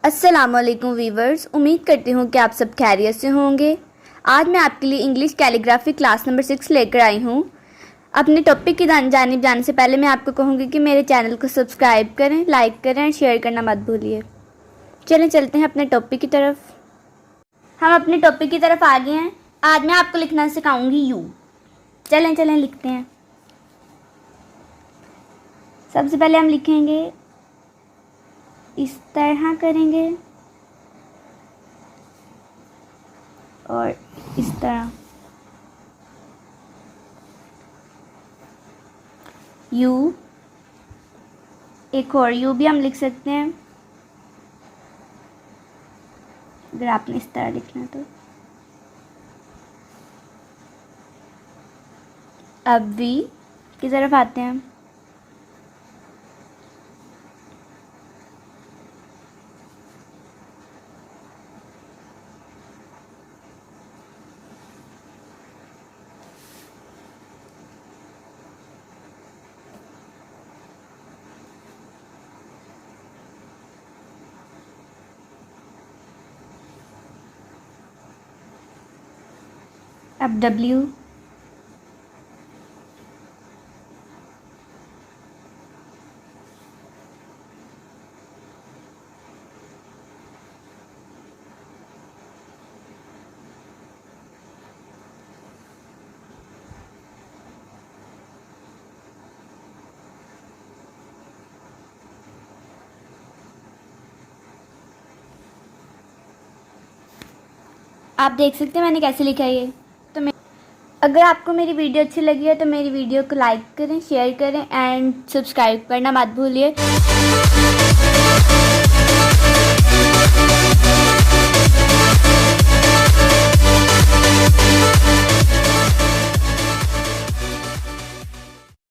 अस्सलामुअलैकुम वीवर्स, उम्मीद करती हूँ कि आप सब खैरियत से होंगे। आज मैं आपके लिए इंग्लिश कैलीग्राफी क्लास नंबर 6 लेकर आई हूँ। अपने टॉपिक की जानिब जाने से पहले मैं आपको कहूँगी कि मेरे चैनल को सब्सक्राइब करें, लाइक करें और शेयर करना मत भूलिए। चलें चलते हैं अपने टॉपिक की तरफ। हम अपने टॉपिक की तरफ आ गए हैं। आज मैं आपको लिखना सिखाऊंगी यू। चलें लिखते हैं। सबसे पहले हम लिखेंगे, इस तरह करेंगे और इस तरह। यू, एक और यू भी हम लिख सकते हैं अगर आपने इस तरह लिखना है तो। अब वी की तरफ आते हैं। अब डब्ल्यू, आप देख सकते हैं मैंने कैसे लिखा है ये। तो मैं, अगर आपको मेरी वीडियो अच्छी लगी है तो मेरी वीडियो को लाइक करें, शेयर करें एंड सब्सक्राइब करना मत भूलिए।